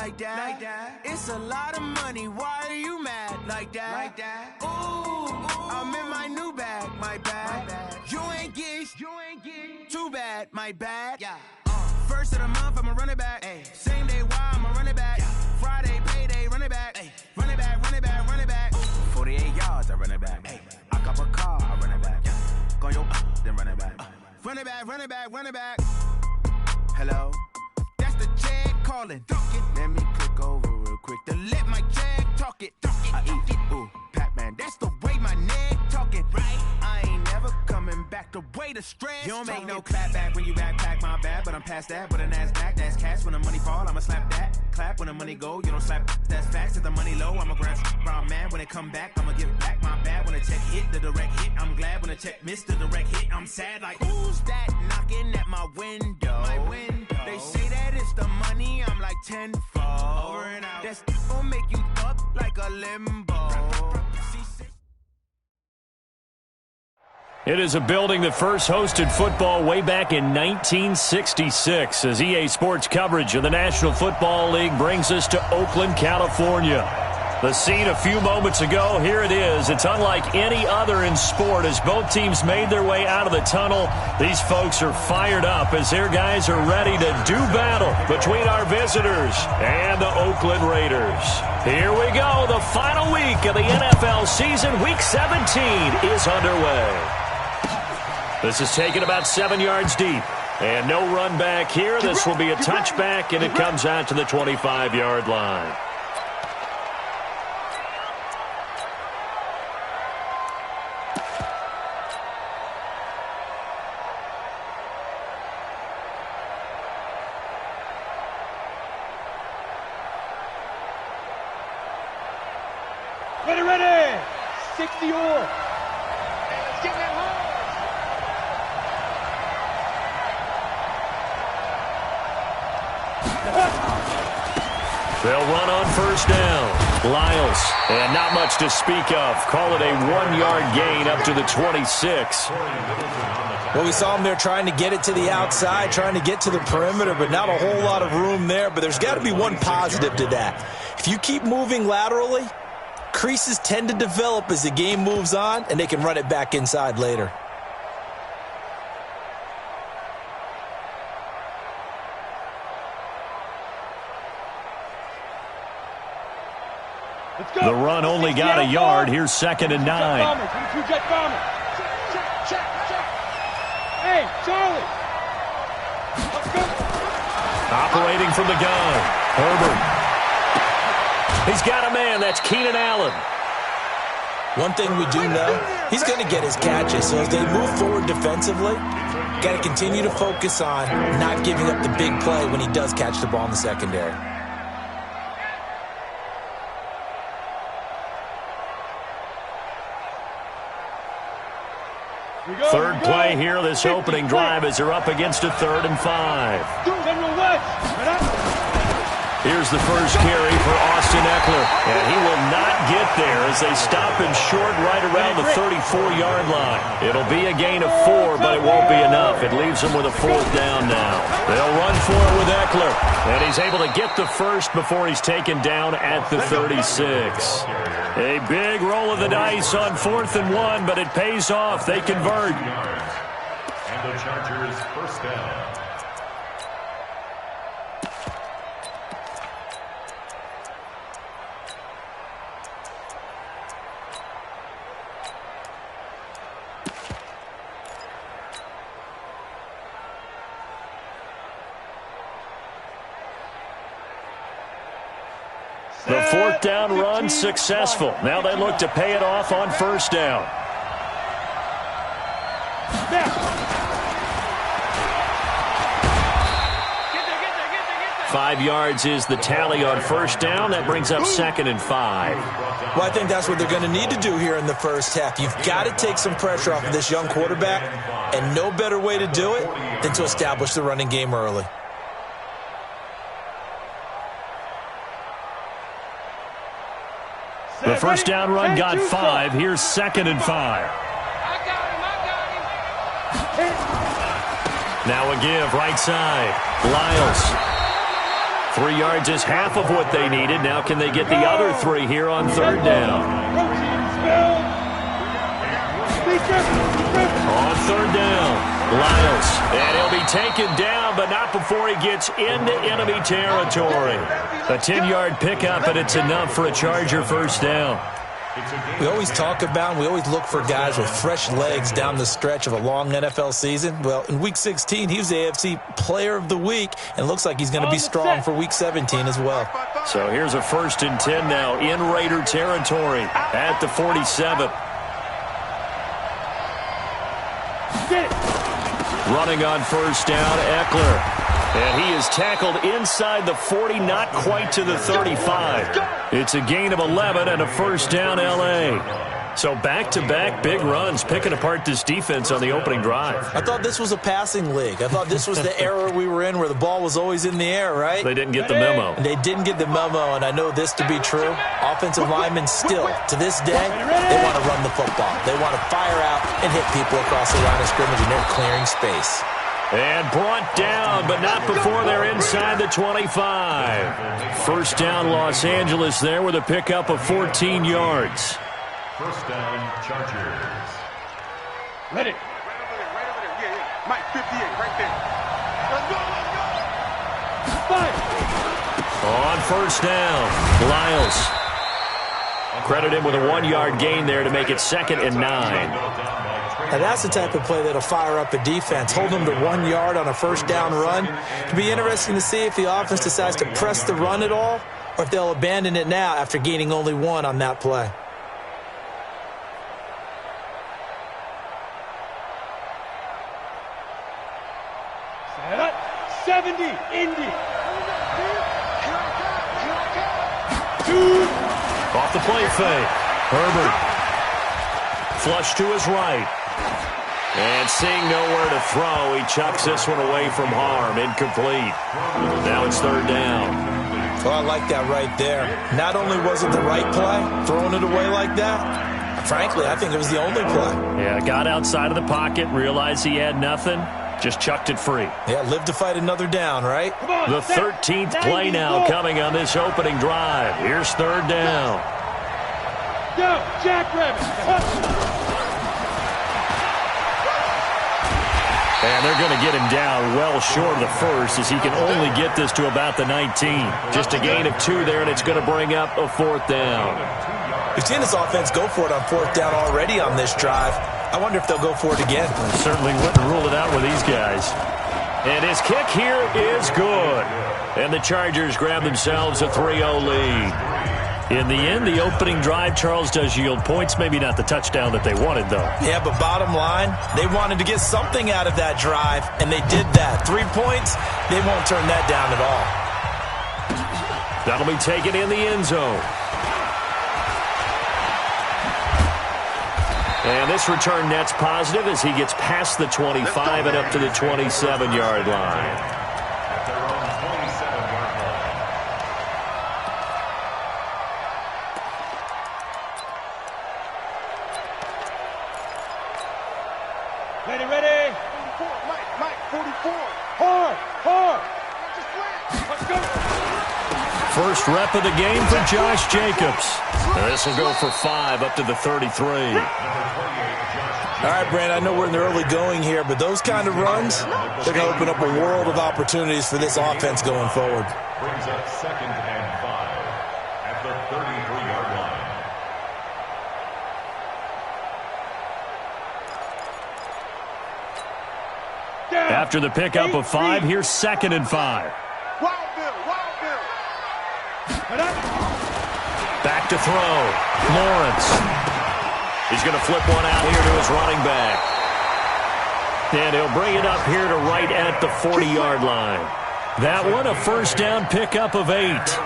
like that. It's a lot of money, why are you mad like that? Ooh, I'm in my new bag, my bad. You ain't get too bad, my bad. First of the month, I'ma run it back. Same day, why I'ma run it back. Friday, payday, run it back. Run it back, run it back, run it back. 48 yards, I run it back. I cop a car, I run it back. Go your then run it back. Run it back, run it back, run it back. Hello? That's the Jag calling. Let me click over real quick to let my Jag talk it. I eat it, ooh, Pac-Man. That's the way my neck talking. Right? I ain't never coming back the way the stress. You don't make no clap back when you backpack my bad, but I'm past that. But a NASDAQ, that's cash. When the money fall, I'ma slap that. Clap when the money go, you don't slap. That's facts. If the money low, I'ma grab brown man. When it come back, I'ma give back my bad. When the check hit, the direct hit. I'm glad when the check missed the direct hit. I'm sad like, who's that knocking at my window? My window. They say that it's the money, I'm like tenfold. Over and out. That's gon' make you up like a limbo. It is a building that first hosted football way back in 1966 as EA Sports coverage of the National Football League brings us to Oakland, California. The scene a few moments ago, here it is. It's unlike any other in sport as both teams made their way out of the tunnel. These folks are fired up as their guys are ready to do battle between our visitors and the Oakland Raiders. Here we go. The final week of the NFL season. Week 17 is underway. This is taken about 7 yards deep. And no run back here. This will be a touchback, and it comes out to the 25-yard line. Ready! 60 or. Let's get that home. They'll run on first down. Lyles, and not much to speak of. Call it a 1-yard gain up to the 26. Well, we saw him there trying to get it to the outside, trying to get to the perimeter, but not a whole lot of room there. But there's got to be one positive to that. If you keep moving laterally, creases tend to develop as the game moves on, and they can run it back inside later. The run only got a yard. Here's 2nd and 9. Hey, Charlie. Let's go. Operating from the gun. Herbert. He's got a man. That's Keenan Allen. One thing we do know, he's going to get his catches. So as they move forward defensively, got to continue to focus on not giving up the big play when he does catch the ball in the secondary. Third play here, this opening drive as they're up against a 3rd and 5. Here's the first carry for Austin Eckler, and he will not get there as they stop him short right around the 34-yard line. It'll be a gain of 4, but it won't be enough. It leaves him with a 4th down now. They'll run for it with Eckler, and he's able to get the first before he's taken down at the 36. A big roll of the dice on 4th and 1, but it pays off. They convert. And the Chargers first down. The 4th down run successful. Now they look to pay it off on first down. Five yards is the tally on first down. That brings up 2nd and 5. Well, I think that's what they're going to need to do here in the first half. You've got to take some pressure off of this young quarterback, and no better way to do it than to establish the running game early. The first down run got 5. Here's 2nd and 5. I got him. Now a give, right side. Lyles 3 yards is half of what they needed. Now can they get the other 3 here on third down? On third down, Lyles. And he'll be taken down, but not before he gets into enemy territory. A 10-yard pickup, and it's enough for a Charger first down. We always talk about and we always look for guys with fresh legs down the stretch of a long NFL season. Well, in Week 16, he was the AFC Player of the Week, and looks like he's going to be strong for Week 17 as well. So here's a 1st and 10 now in Raider territory at the 47. Running on first down, Eckler. And he is tackled inside the 40, not quite to the 35. It's a gain of 11 and a first down, L.A. So back-to-back big runs, picking apart this defense on the opening drive. I thought this was a passing league. I thought this was the era we were in where the ball was always in the air, right? They didn't get the memo. They didn't get the memo, and I know this to be true. Offensive linemen still, to this day, they want to run the football. They want to fire out and hit people across the line of scrimmage, and they're clearing space. And brought down, but not before they're inside the 25. First down, Los Angeles there with a pickup of 14 yards. First down, Chargers. Ready. Right over there. Yeah. Mike 58, right there. Let's go. On first down, Lyles. Credit him with a 1-yard gain there to make it 2nd and 9. Now that's the type of play that'll fire up a defense. Hold them to 1 yard on a first down run. It'll be interesting to see if the offense decides to press the run at all, or if they'll abandon it now after gaining only 1 on that play. Set up. 70. Indy. 2. Off the play fake. Herbert. Flush to his right. And seeing nowhere to throw, he chucks this one away from harm. Incomplete. Now it's third down. Well, I like that right there. Not only was it the right play, throwing it away like that, frankly, I think it was the only play. Yeah, got outside of the pocket, realized he had nothing, just chucked it free. Yeah, live to fight another down, right? The 13th play now coming on this opening drive. Here's third down. Go, Jackrabbit. And they're going to get him down well short of the first, as he can only get this to about the 19. Just a gain of 2 there, and it's going to bring up a 4th down. We've seen this offense go for it on 4th down already on this drive. I wonder if they'll go for it again. Certainly wouldn't rule it out with these guys. And his kick here is good. And the Chargers grab themselves a 3-0 lead. In the end, the opening drive, Charles, does yield points. Maybe not the touchdown that they wanted, though. Yeah, but bottom line, they wanted to get something out of that drive, and they did that. 3 points, they won't turn that down at all. That'll be taken in the end zone. And this return net's positive as he gets past the 25 and up to the 27-yard line. Ready. 44, Mike, 44. Hard. Let's go. First rep of the game for Josh Jacobs. This will go for 5 up to the 33. All right, Brand, I know we're in the early going here, but those kind of runs, they're going to open up a world of opportunities for this offense going forward. Brings up 2nd and 5 at the 33-yard line. After the pickup of 5, here's 2nd and 5. Wild Bill. Back to throw. Lawrence. He's going to flip one out here to his running back. And he'll bring it up here to right at the 40-yard line. That one, a first down pickup of 8.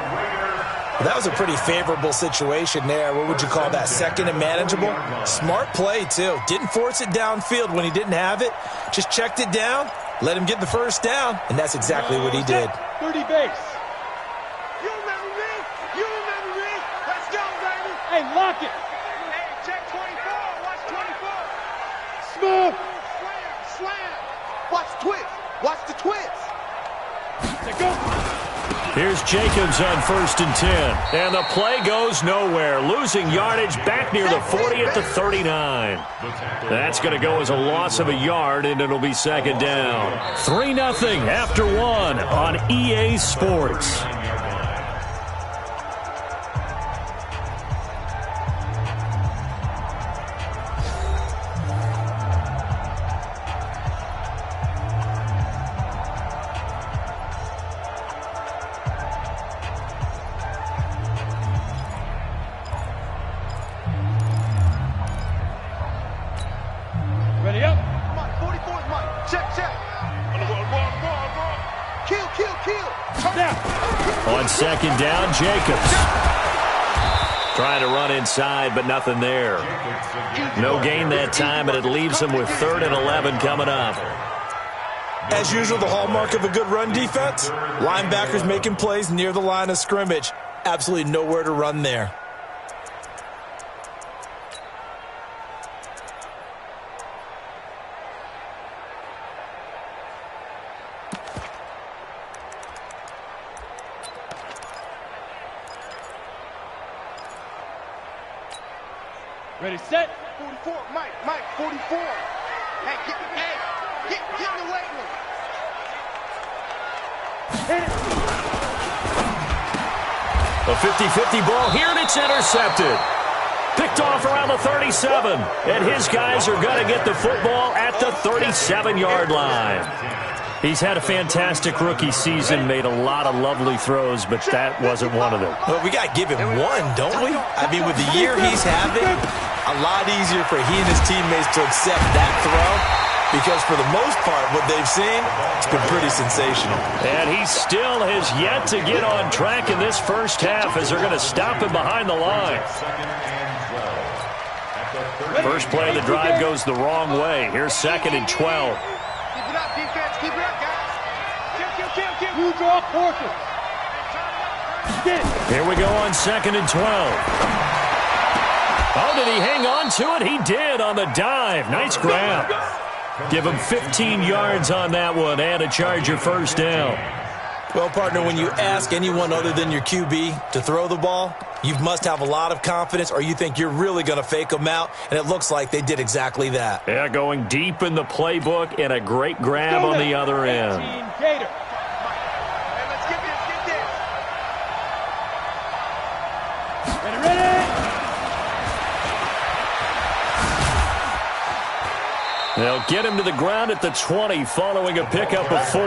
Well, that was a pretty favorable situation there. What would you call that? 2nd and manageable? Smart play, too. Didn't force it downfield when he didn't have it. Just checked it down, let him get the first down, and that's exactly what he did. 30 base. You remember me? Let's go, baby. Hey, lock it. Hey, check 24. Watch 24. Smooth. Slam. Watch twist. Watch the twist. Let's go. Here's Jacobs on 1st and 10. And the play goes nowhere. Losing yardage back near the 40 at the 39. That's going to go as a loss of a yard, and it'll be 2nd down. 3-0 after 1 on EA Sports. Ready up. Mike, 44 is Mike. Check. Kill. Now. On 2nd down, Jacobs. Trying to run inside, but nothing there. No gain that time, and it leaves him with 3rd and 11 coming up. As usual, the hallmark of a good run defense, linebackers making plays near the line of scrimmage. Absolutely nowhere to run there. Ready, set. 44, Mike, 44. Hey, get in the weight room. Hit it. A 50-50 ball here, and it's intercepted. Picked off around the 37. And his guys are going to get the football at the 37-yard line. He's had a fantastic rookie season, made a lot of lovely throws, but that wasn't one of them. Well, we got to give him one, don't we? I mean, with the year he's having, a lot easier for he and his teammates to accept that throw, because for the most part, what they've seen, it's been pretty sensational. And he still has yet to get on track in this first half as they're going to stop him behind the line. First play of the drive goes the wrong way. Here's 2nd and 12. Keep it up, defense. Keep it up, guys. Kill. You draw quarter. Here we go on 2nd and 12. Oh, did he hang on to it? He did on the dive. Nice grab. Give him 15 yards on that one and a Charger first down. Well, partner, when you ask anyone other than your QB to throw the ball, you must have a lot of confidence, or you think you're really going to fake them out, and it looks like they did exactly that. Yeah, going deep in the playbook and a great grab on the other end. Gator. Hey, let's get this. Ready. They'll get him to the ground at the 20 following a pickup of 4.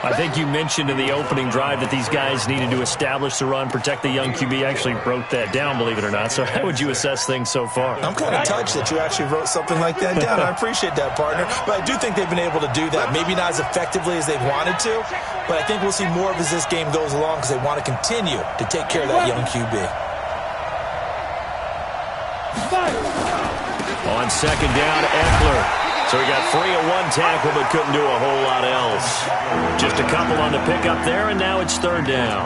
I think you mentioned in the opening drive that these guys needed to establish the run, protect the young QB. Actually wrote that down, believe it or not. So how would you assess things so far? I'm kind of touched that you actually wrote something like that down. I appreciate that, partner. But I do think they've been able to do that. Maybe not as effectively as they've wanted to, but I think we'll see more of as this game goes along because they want to continue to take care of that young QB. On 2nd down, Eckler. So he got free of one tackle but couldn't do a whole lot else. Just a couple on the pickup there, and now it's 3rd down.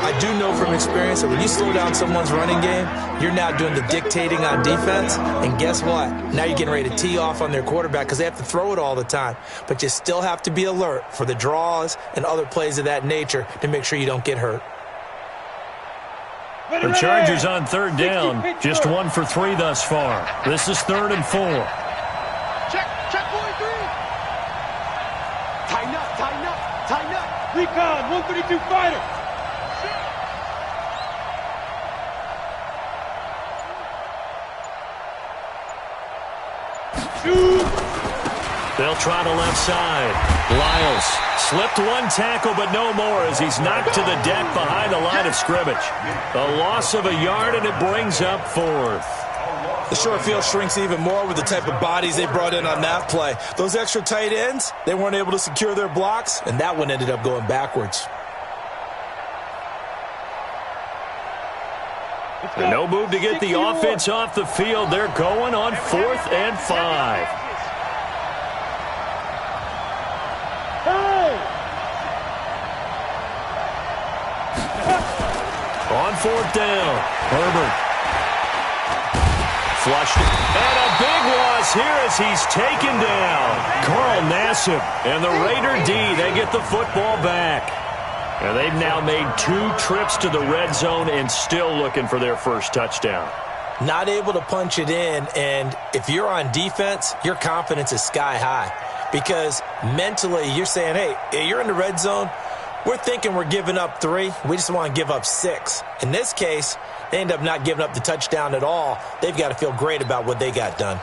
I do know from experience that when you slow down someone's running game, you're now doing the dictating on defense. And guess what? Now you're getting ready to tee off on their quarterback because they have to throw it all the time. But you still have to be alert for the draws and other plays of that nature to make sure you don't get hurt. The Chargers on 3rd down, just 1 for 3 thus far. This is 3rd and 4. Check 43. Tighten up. Recon, 132 fighter. Shoot. They'll try the left side. Lyles slipped one tackle, but no more as he's knocked to the deck behind the line of scrimmage. A loss of a yard, and it brings up 4th. The short field shrinks even more with the type of bodies they brought in on that play. Those extra tight ends, they weren't able to secure their blocks, and that one ended up going backwards. No move to get the offense off the field. They're going on 4th and 5. On 4th down, Herbert flushed it. And a big loss here as he's taken down. Carl Nassib and the Raider D, they get the football back. And they've now made 2 trips to the red zone and still looking for their first touchdown. Not able to punch it in, and if you're on defense, your confidence is sky high. Because mentally, you're saying, hey, you're in the red zone. We're thinking we're giving up 3. We just want to give up 6. In this case, they end up not giving up the touchdown at all. They've got to feel great about what they got done.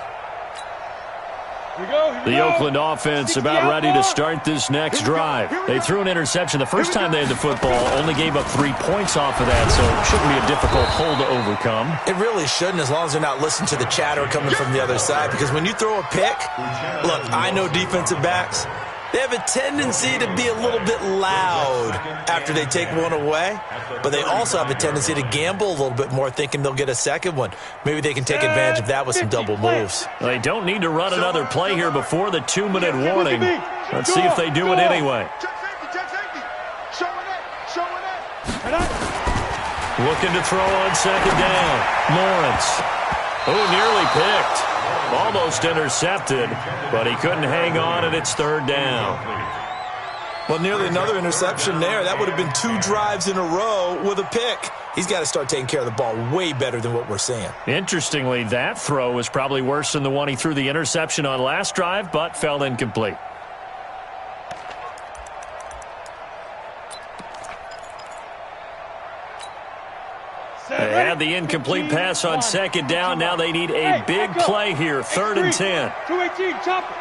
The Oakland offense about ready to start this next drive. They threw an interception the first time they had the football, only gave up 3 points off of that, so it shouldn't be a difficult hole to overcome. It really shouldn't, as long as they're not listening to the chatter coming from the other side, because when you throw a pick, look, I know defensive backs, they have a tendency to be a little bit loud after they take one away, but they also have a tendency to gamble a little bit more, thinking they'll get a second one. Maybe they can take advantage of that with some double moves. They don't need to run another play here before the 2-minute warning. Let's see if they do it anyway. Looking to throw on second down. Lawrence. Oh, nearly picked. Almost intercepted, but he couldn't hang on, and it's 3rd down. Well, nearly another interception there. That would have been 2 drives in a row with a pick. He's got to start taking care of the ball way better than what we're seeing. Interestingly, that throw was probably worse than the one he threw the interception on last drive, but fell incomplete. They had the incomplete pass on second down. Now they need a big play here. 3rd and 10. 218, chopper.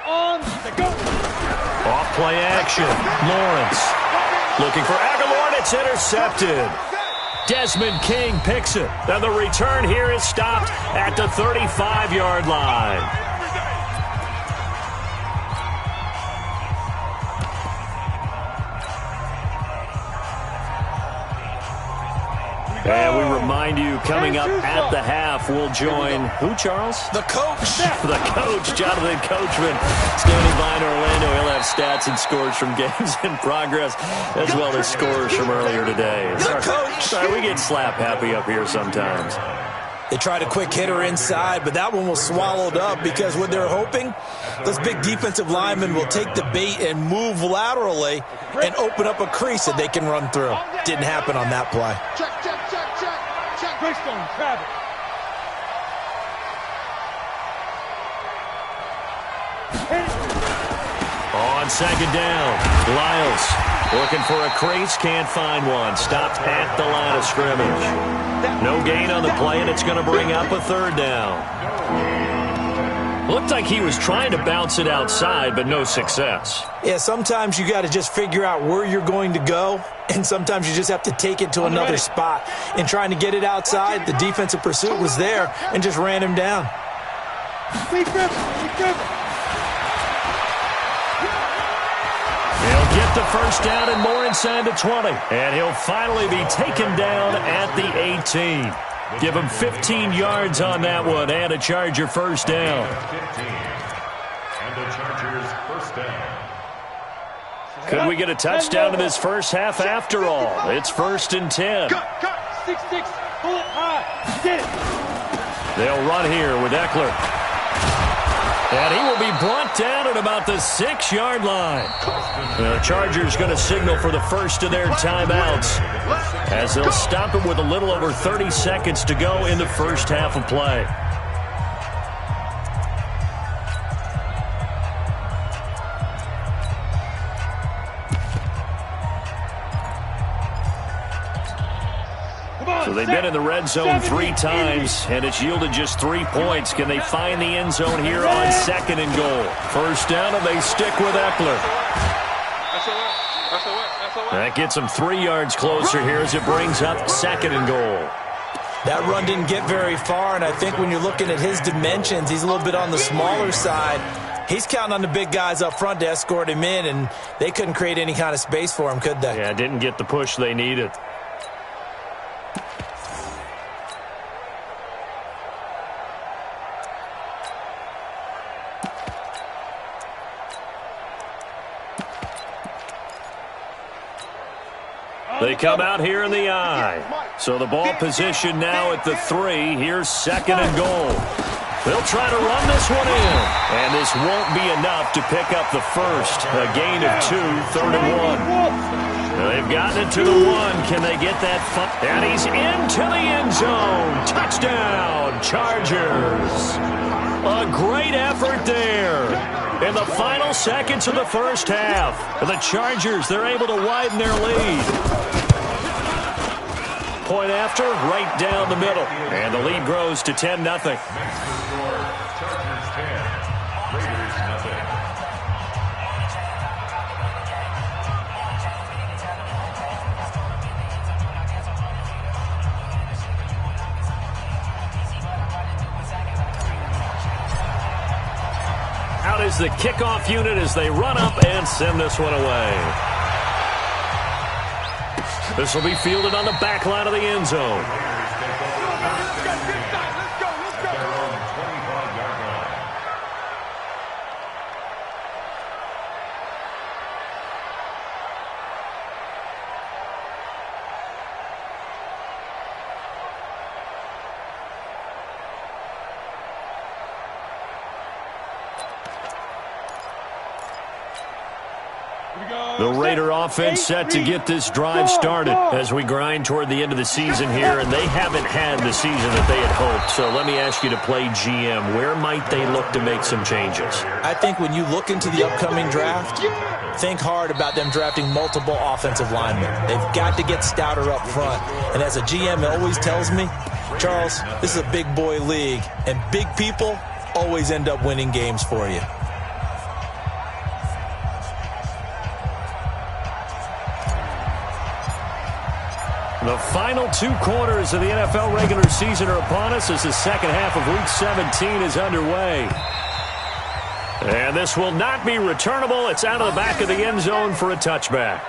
On the go. Off play action. Lawrence looking for Aguilar, and it's intercepted. Desmond King picks it. Now the return here is stopped at the 35-yard line. And we remind you, coming up at the half, we'll join who, Charles? The coach. The coach, Jonathan Coachman, standing by in Orlando. He'll have stats and scores from games in progress, as well as scores from earlier today. The coach. Sorry, we get slap happy up here sometimes. They tried a quick hitter inside, but that one was swallowed up because what they're hoping, those big defensive linemen will take the bait and move laterally and open up a crease that they can run through. Didn't happen on that play. Check. Greystone, Travis. On second down, Lyles looking for a crease, can't find one. Stopped at the line of scrimmage. No gain on the play, and it's going to bring up a 3rd down. Looked like he was trying to bounce it outside, but no success. Yeah, sometimes you got to just figure out where you're going to go, and sometimes you just have to take it to another spot. In trying to get it outside, the defensive pursuit was there and just ran him down. He'll get the first down and more inside the 20. And he'll finally be taken down at the 18. Give him 15 yards on that one and a Charger first down. 15. And the Chargers first down. Could we get a touchdown in this first half after all? It's 1st and 10. 6-6, pull it high, get it. They'll run here with Eckler. And he will be brought down at about the 6-yard line. The Chargers going to signal for the first of their timeouts, as they'll stop it with a little over 30 seconds to go in the first half of play. So they've been in the red zone 3 times, and it's yielded just 3 points. Can they find the end zone here on 2nd and goal? First down, and they stick with Eckler. That gets them 3 yards closer here as it brings up 2nd and goal. That run didn't get very far, and I think when you're looking at his dimensions, he's a little bit on the smaller side. He's counting on the big guys up front to escort him in, and they couldn't create any kind of space for him, could they? Yeah, didn't get the push they needed. They come out here in the I. So the ball position now at the 3. Here's 2nd and goal. They'll try to run this one in. And this won't be enough to pick up the first. A gain of 2, 3rd and 1. They've gotten it to the 1. Can they get that? And he's into the end zone. Touchdown, Chargers. A great effort there. In the final seconds of the first half, the Chargers, they're able to widen their lead. Point after, right down the middle. And the lead grows to 10-0. Chargers 10, Raiders nothing. Out is the kickoff unit as they run up and send this one away. This will be fielded on the back line of the end zone. The Raider offense set to get this drive started as we grind toward the end of the season here, and they haven't had the season that they had hoped. So let me ask you to play GM. Where might they look to make some changes? I think when you look into the upcoming draft, think hard about them drafting multiple offensive linemen. They've got to get stouter up front. And as a GM, it always tells me, Charles, this is a big boy league, and big people always end up winning games for you. The final 2 quarters of the NFL regular season are upon us as the second half of Week 17 is underway. And this will not be returnable. It's out of the back of the end zone for a touchback.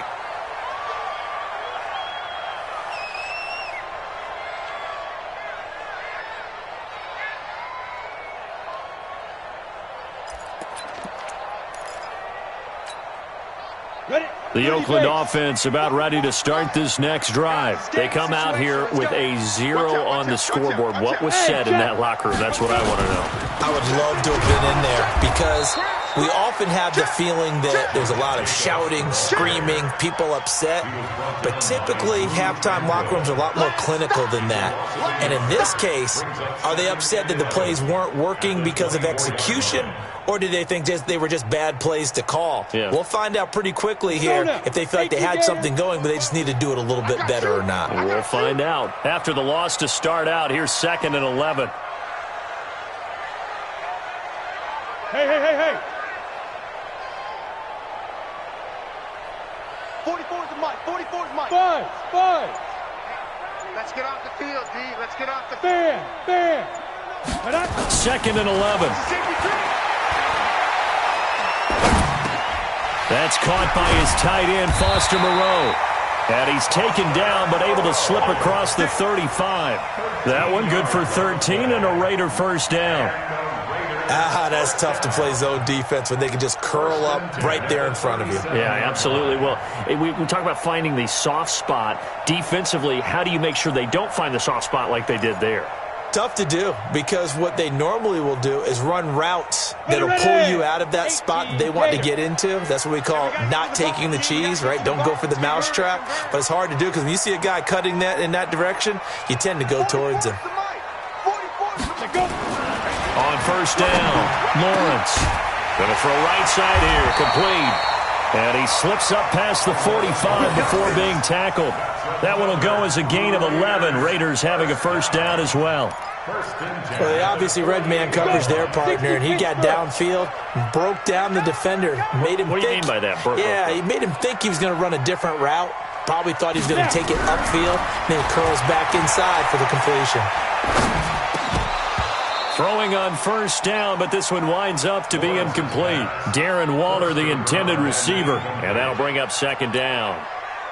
The Oakland offense about ready to start this next drive. They come out here with a 0 on the scoreboard. What was said in that locker room? That's what I want to know. I would love to have been in there because we often have the feeling that there's a lot of shouting, screaming, people upset. But typically, halftime locker rooms are a lot more clinical than that. And in this case, are they upset that the plays weren't working because of execution? Or did they think they were just bad plays to call? Yeah. We'll find out pretty quickly here if they feel like they had something going, but they just need to do it a little bit better or not. We'll find out. After the loss to start out, here's 2nd and 11. Hey. 44 is the mic. 44 is mic. Five. Let's get off the field, D. Let's get off the field. Fan. 2nd and 11. That's caught by his tight end, Foster Moreau. And he's taken down, but able to slip across the 35. That one good for 13 and a Raider first down. That's tough to play zone defense when they can just curl up right there in front of you. Yeah, absolutely. Well, we talk about finding the soft spot. Defensively, how do you make sure they don't find the soft spot like they did there? Tough to do because what they normally will do is run routes that'll pull you out of that spot they want to get into. That's what we call not taking the cheese, right? Don't go for the mousetrap. But it's hard to do because when you see a guy cutting that in that direction, you tend to go towards him. On first down, Lawrence. Going to throw right side here, complete. And he slips up past the 45 before being tackled. That one will go as a gain of 11. Raiders having a first down as well. Well, they obviously red man coverage their partner, and he got downfield, broke down the defender, made him What do you mean by that? He made him think he was going to run a different route. Probably thought he was going to take it upfield, then he curls back inside for the completion. Throwing on first down, but this one winds up to be incomplete. Darren Waller, the intended receiver, and that'll bring up 2nd down.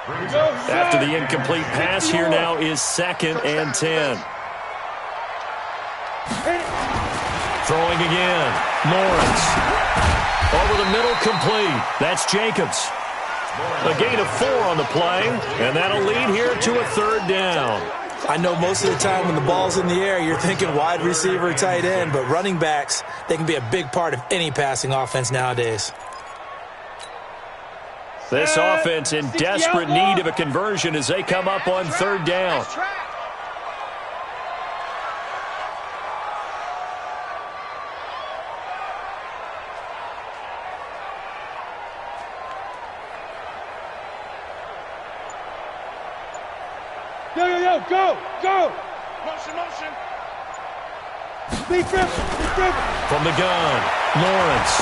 After the incomplete pass, here now is 2nd and 10. Throwing again. Lawrence. Over the middle, complete. That's Jacobs. A gain of 4 on the play, and that'll lead here to a 3rd down. I know most of the time when the ball's in the air, you're thinking wide receiver, tight end, but running backs, they can be a big part of any passing offense nowadays. This offense in desperate need of a conversion as they come up on third down. Yo, go! Motion. Lead dribble. From the gun, Lawrence.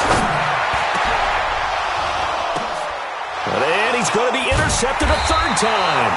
And he's going to be intercepted a third time.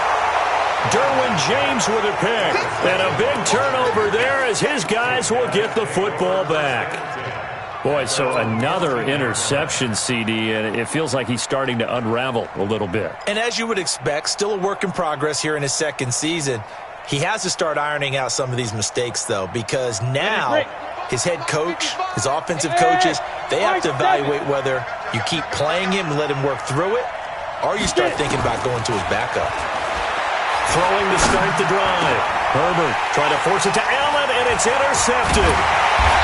Derwin James with a pick. And a big turnover there as his guys will get the football back. Boy, so another interception, CD, and it feels like he's starting to unravel a little bit. And as you would expect, still a work in progress here in his second season. He has to start ironing out some of these mistakes, though, because now his head coach, his offensive coaches, they have to evaluate whether you keep playing him and let him work through it, or you start thinking about going to his backup. Throwing to start the drive. Herbert trying to force it to Allen, and it's intercepted.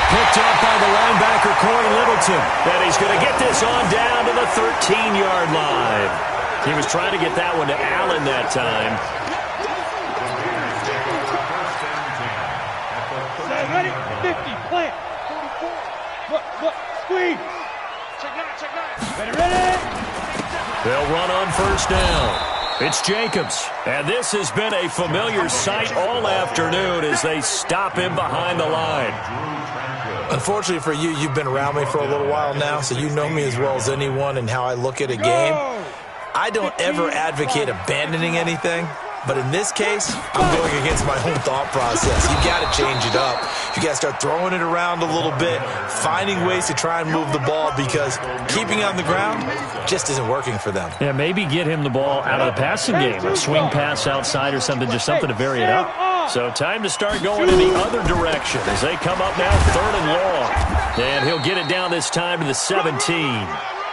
Picked up by the linebacker, Corey Littleton. And he's going to get this on down to the 13-yard line. He was trying to get that one to Allen that time. Ready? 50, plant. 44. Look, squeeze. Check nine. Ready? They'll run on first down. It's Jacobs. And this has been a familiar sight all afternoon as they stop him behind the line. Unfortunately for you, you've been around me for a little while now, so you know me as well as anyone and how I look at a game. I don't ever advocate abandoning anything. But in this case, I'm going against my own thought process. You got to change it up. You got to start throwing it around a little bit, finding ways to try and move the ball because keeping it on the ground just isn't working for them. Yeah, maybe get him the ball out of the passing game, a swing pass outside or something, just something to vary it up. So time to start going in the other direction as they come up now third and long. And he'll get it down this time to the 17.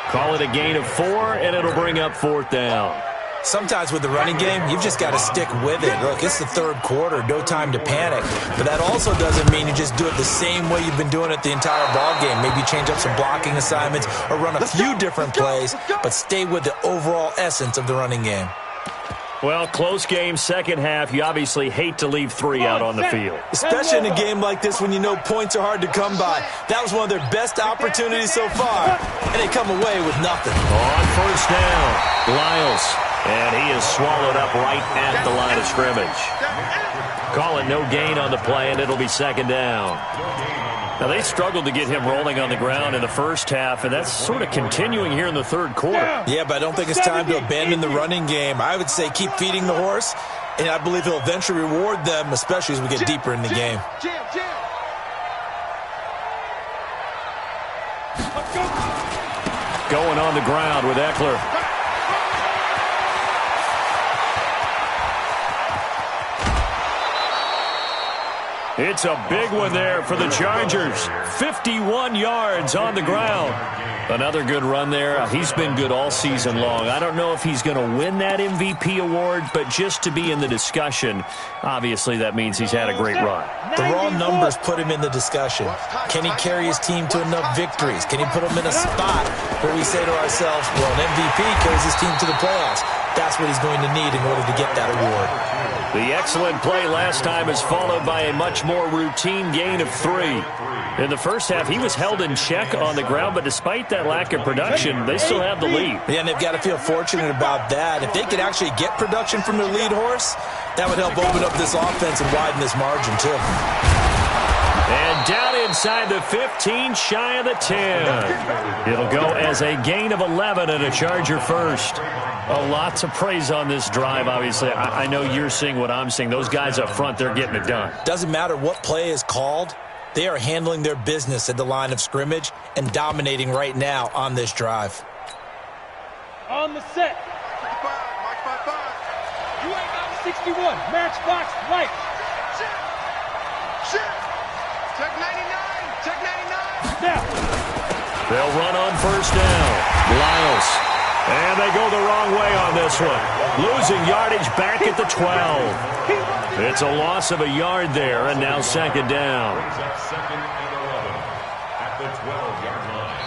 Call it a gain of 4, and it'll bring up fourth down. Sometimes with the running game, you've just got to stick with it. Look, it's the third quarter, no time to panic. But that also doesn't mean you just do it the same way you've been doing it the entire ball game. Maybe change up some blocking assignments or run a few different plays, but stay with the overall essence of the running game. Well, close game, second half. You obviously hate to leave 3 out on the field. Especially in a game like this when you know points are hard to come by. That was one of their best opportunities so far, and they come away with nothing. On first down, Lyles. And he is swallowed up right at the line of scrimmage. Call it no gain on the play, and it'll be second down. Now, they struggled to get him rolling on the ground in the first half, and that's sort of continuing here in the third quarter. Yeah, but I don't think it's time to abandon the running game. I would say keep feeding the horse, and I believe he'll eventually reward them, especially as we get deeper in the game. Going on the ground with Eckler. It's a big one there for the Chargers. 51 yards on the ground. Another good run there. He's been good all season long. I don't know if he's going to win that MVP award, but just to be in the discussion, obviously that means he's had a great run. The raw numbers put him in the discussion. Can he carry his team to enough victories? Can he put them in a spot where we say to ourselves, well, an MVP carries his team to the playoffs. That's what he's going to need in order to get that award. The excellent play last time is followed by a much more routine gain of 3. In the first half, he was held in check on the ground, but despite that lack of production, they still have the lead. Yeah, and they've got to feel fortunate about that. If they could actually get production from their lead horse, that would help open up this offense and widen this margin, too. And down inside the 15, shy of the 10. It'll go as a gain of 11 and a Charger first. A lot to praise on this drive, obviously. I know you're seeing what I'm seeing. Those guys up front, they're getting it done. Doesn't matter what play is called. They are handling their business at the line of scrimmage and dominating right now on this drive. On the set. 61, matchbox, right. Check 99. Check 99. Now. They'll run on first down. Lyles. And they go the wrong way on this one. Losing yardage back at the 12. It's a loss of a yard there, and now second down. Second and 11 at the 12-yard line.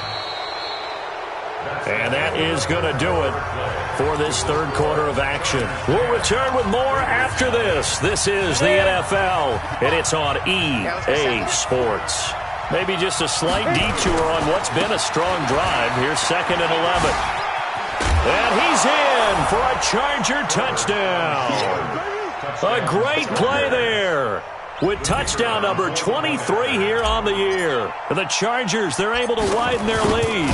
And that is going to do it for this third quarter of action. We'll return with more after this. This is the NFL, and it's on EA Sports. Maybe just a slight detour on what's been a strong drive. Here's 2nd and 11. And he's in for a Charger touchdown. A great play there. With touchdown number 23 here on the year. The Chargers, they're able to widen their lead.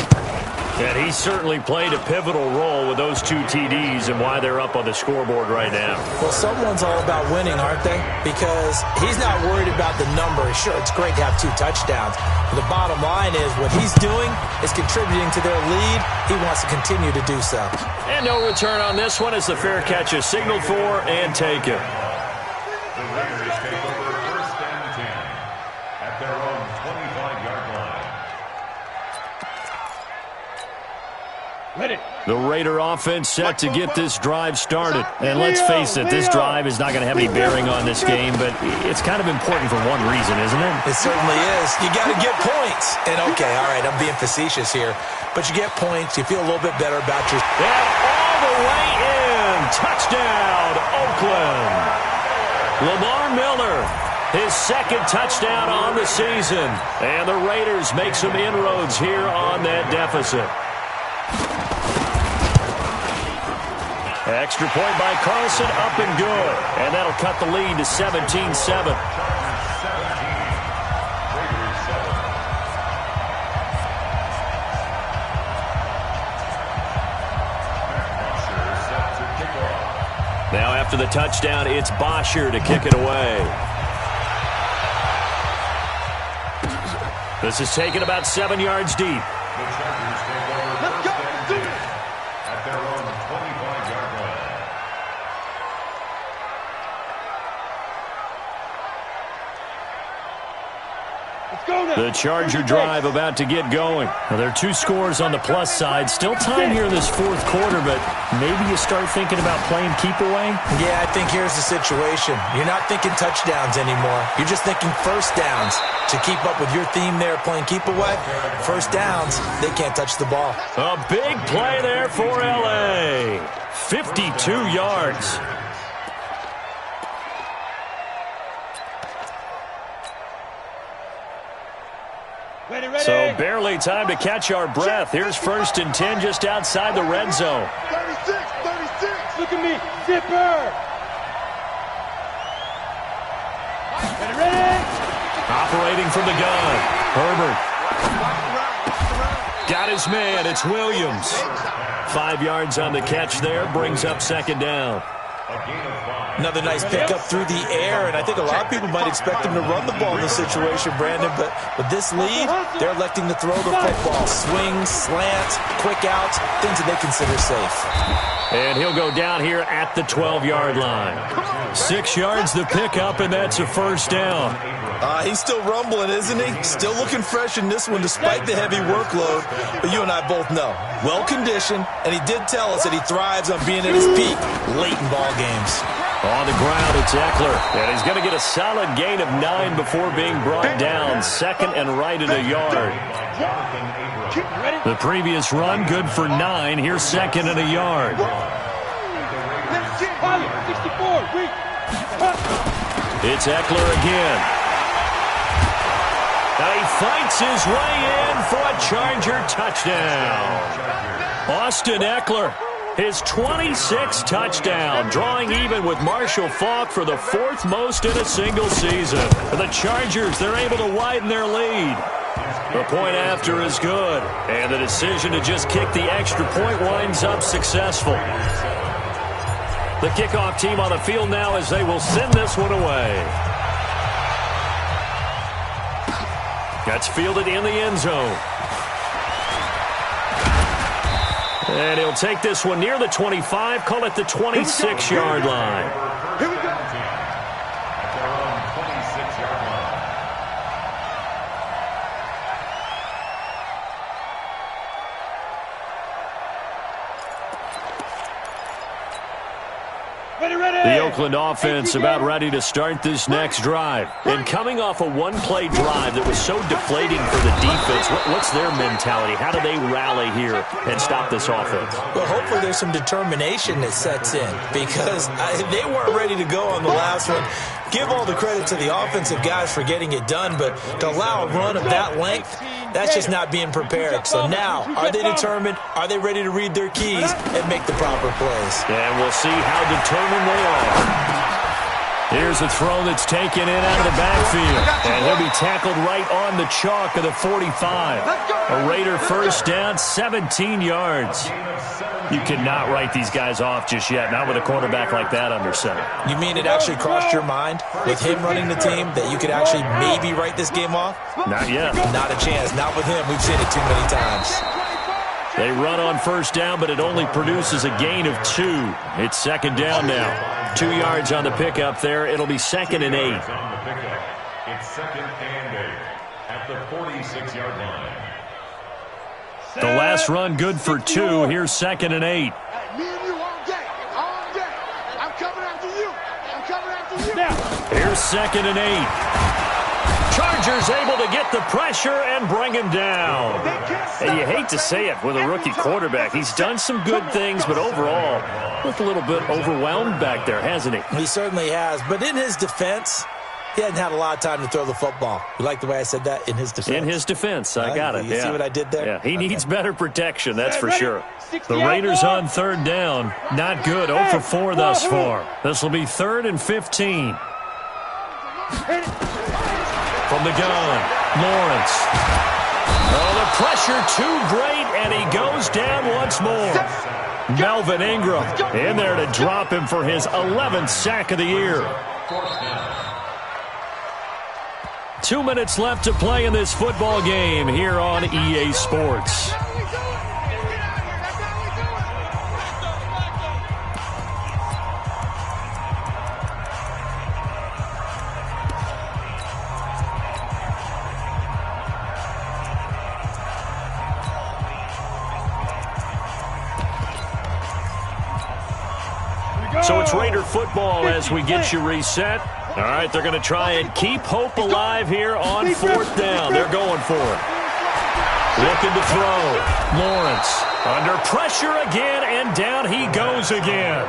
And he certainly played a pivotal role with those 2 TDs and why they're up on the scoreboard right now. Well, someone's all about winning, aren't they? Because he's not worried about the number. Sure, it's great to have 2 touchdowns. But the bottom line is what he's doing is contributing to their lead. He wants to continue to do so. And no return on this one as the fair catch is signaled for and taken. The Raiders take over 1st and 10 at their own 25-yard line. Ready. The Raider offense set to get this drive started. And let's face it, this drive is not going to have any bearing on this game, but it's kind of important for one reason, isn't it? It certainly is. You got to get points. And, okay, all right, I'm being facetious here. But you get points. You feel a little bit better about your... And all the way in. Touchdown, Oakland. Lamar Miller, his 2nd touchdown on the season. And the Raiders make some inroads here on that deficit. Extra point by Carlson, up and good. And that'll cut the lead to 17-7. Now after the touchdown, it's Bosher to kick it away. This is taken about 7 yards deep. Let's go. Do it. At their own 25-yard line. Let's go now. The Charger drive about to get going. Now, there are 2 scores on the plus side. Still time here in this 4th quarter, but maybe you start thinking about playing keep away? Yeah, I think here's the situation. You're not thinking touchdowns anymore. You're just thinking first downs. To keep up with your theme there, playing keep away, first downs, they can't touch the ball. A big play there for L.A. 52 yards. Ready, ready. So barely time to catch our breath. Here's 1st and 10 just outside the red zone. 36. Look at me. Zipper. Ready, ready. Operating from the gun. Herbert. Got his man. It's Williams. 5 yards on the catch there. Brings up 2nd down. Another nice pickup through the air, and I think a lot of people might expect him to run the ball in this situation, Brandon, but with this lead, they're electing to throw the football. Swings, slants, quick outs, things that they consider safe. And he'll go down here at the 12-yard line. 6 yards the pickup, and that's a 1st down. He's still rumbling, isn't he? Still looking fresh in this one despite the heavy workload. But you and I both know, well-conditioned, and he did tell us that he thrives on being at his peak late in ball games. On the ground, it's Eckler. And he's going to get a solid gain of 9 before being brought down. 2nd and right at a yard. The previous run, good for 9. Here's 2nd and a yard. 64. It's Eckler again. Now he fights his way in for a Charger touchdown. Austin Eckler, his 26th touchdown, drawing even with Marshall Faulk for the 4th most in a single season. The Chargers, they're able to widen their lead. The point after is good, and the decision to just kick the extra point winds up successful. The kickoff team on the field now as they will send this one away. That's fielded in the end zone. And he'll take this one near the 25, call it the 26-yard line. Here we go. At their own 26-yard line. The Oakland offense about ready to start this next drive. And coming off a one-play drive that was so deflating for the defense, what's their mentality? How do they rally here and stop this offense? Well, hopefully there's some determination that sets in because they weren't ready to go on the last one. Give all the credit to the offensive guys for getting it done, but to allow a run of that length, that's just not being prepared. So now, are they determined? Are they ready to read their keys and make the proper plays? And we'll see how determined they are. Here's a throw that's taken in out of the backfield. And he'll be tackled right on the chalk of the 45. A Raider first down, 17 yards. You cannot write these guys off just yet, not with a quarterback like that under center. You mean it actually crossed your mind with him running the team that you could actually maybe write this game off? Not yet. Not a chance. Not with him. We've seen it too many times. They run on first down, but it only produces a gain of 2. It's second down now. 2 yards on the pickup there. It'll be 2nd and 8. It's 2nd and 8 at the 46-yard line. The last run good for 2. Here's 2nd and 8. Me and you all day. All day. I'm coming after you. I'm coming after you. Now. Here's 2nd and 8. Chargers able to get the pressure and bring him down. And you hate to say it with a rookie quarterback. He's done some good things, but overall, looked a little bit overwhelmed back there, hasn't he? He certainly has. But in his defense, he hadn't had a lot of time to throw the football. You like the way I said that? In his defense. In his defense. I got it. You see what I did there? Yeah, he needs better protection, that's for sure. The Raiders on 3rd down. Not good. 0 for 4 thus far. This will be 3rd and 15. From the gun, Lawrence. Oh, the pressure too great, and he goes down once more. Melvin Ingram in there to drop him for his 11th sack of the year. 2 minutes left to play in this football game here on EA Sports. So it's Raider football as we get you reset. All right, they're going to try and keep hope alive here on 4th down. They're going for it. Looking to throw. Lawrence under pressure again, and down he goes again.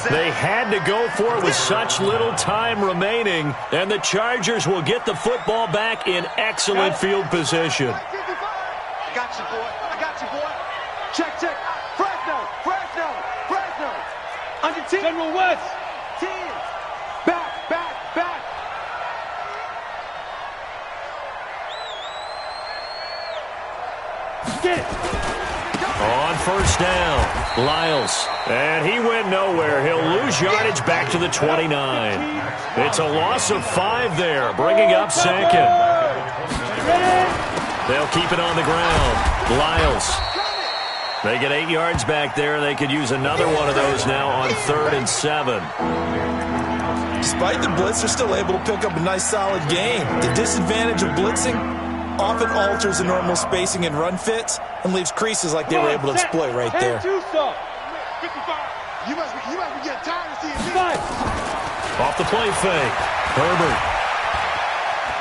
They had to go for it with such little time remaining, and the Chargers will get the football back in excellent field position. I got you, boy. I got you, boy. Check, check. Fresno, Fresno, Fresno. Under 10. General West. 10. Back, back, back. Get it. On first down, Lyles. And he went nowhere. He'll lose yardage back to the 29. It's a loss of 5 there, bringing up 2nd. They'll keep it on the ground. Lyles. They get 8 yards back there. They could use another one of those now on 3rd and 7. Despite the blitz, they're still able to pick up a nice, solid gain. The disadvantage of blitzing often alters the normal spacing and run fits and leaves creases like they were able to exploit right there. 55. You must be getting tired of seeing me. Off the play fake. Herbert.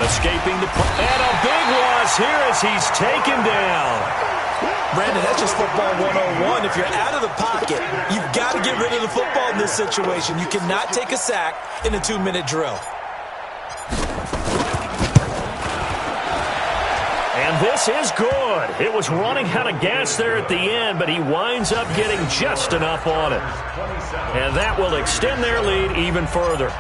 Escaping the play. And a big loss here as he's taken down. Brandon, that's just football 101. If you're out of the pocket, you've got to get rid of the football in this situation. You cannot take a sack in a 2-minute drill. And this is good. It was running out of gas there at the end, but he winds up getting just enough on it. And that will extend their lead even further.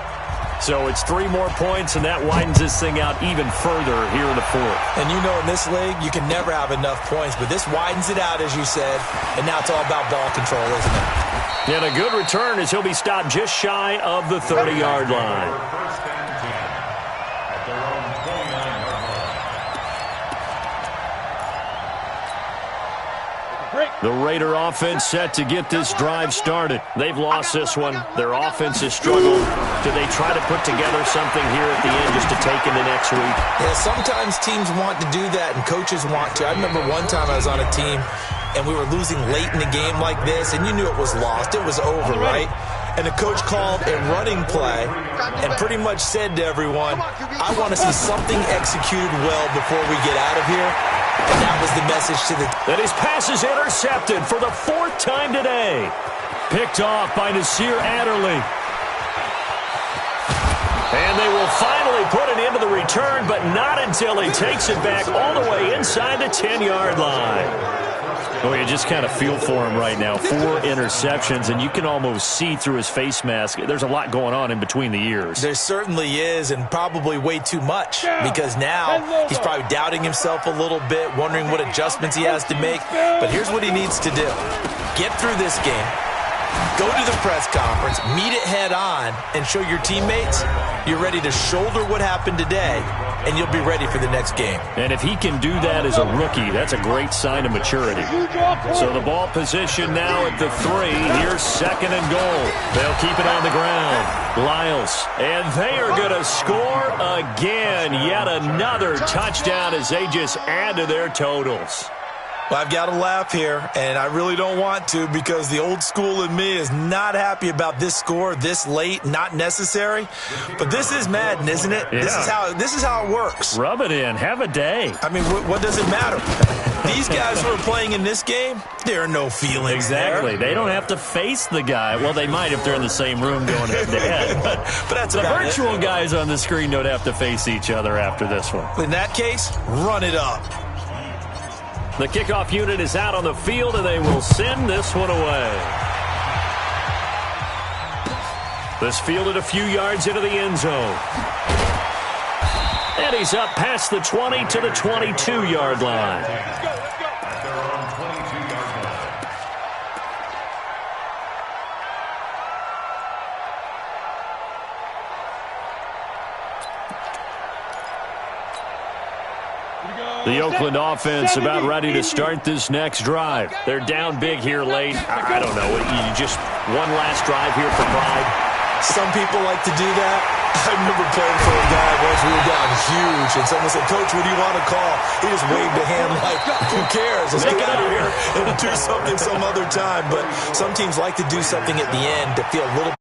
So it's 3 more points, and that widens this thing out even further here in the 4th. And you know in this league, you can never have enough points, but this widens it out, as you said, and now it's all about ball control, isn't it? And a good return as he'll be stopped just shy of the 30-yard line. First and 10 at their own 29-yard line. The Raider offense set to get this drive started. They've lost this one. Their offense has struggled. Do they try to put together something here at the end just to take into next week? Yeah, sometimes teams want to do that and coaches want to. I remember one time I was on a team and we were losing late in the game like this, and you knew it was lost. It was over, right? and the coach called a running play and pretty much said to everyone, I want to see something executed well before we get out of here. And that was the message to the... And his pass is intercepted for the 4th time today. Picked off by Nasir Adderley. And they will finally put an end to the return, but not until he takes it back all the way inside the 10-yard line. Oh, you just kind of feel for him right now. 4 interceptions, and you can almost see through his face mask. There's a lot going on in between the ears. There certainly is, and probably way too much, because now he's probably doubting himself a little bit, wondering what adjustments he has to make. But here's what he needs to do. Get through this game. Go to the press conference, meet it head on, and show your teammates you're ready to shoulder what happened today, and you'll be ready for the next game. And if he can do that as a rookie, that's a great sign of maturity. So the ball position now at the 3. Here's 2nd and goal. They'll keep it on the ground. Lyles. And they are going to score again. Yet another touchdown as they just add to their totals. Well, I've got to laugh here, and I really don't want to because the old school in me is not happy about this score this late, not necessary. But this is Madden, isn't it? Yeah. This is how it works. Rub it in. Have a day. I mean, what does it matter? These guys who are playing in this game, there are no feelings Exactly. there. They don't have to face the guy. Well, they might if they're in the same room going head-to-head. But that's the about virtual guys on the screen don't have to face each other after this one. In that case, run it up. The kickoff unit is out on the field, and they will send this one away. This fielded a few yards into the end zone. And he's up past the 20 to the 22-yard line. The Oakland offense about ready to start this next drive. They're down big here late. I don't know. You just one last drive here for pride. Some people like to do that. I remember playing for a guy once we were down huge, and someone said, Coach, what do you want to call? He just waved a hand like, who cares? Let's get out of here and do something some other time. But some teams like to do something at the end to feel a little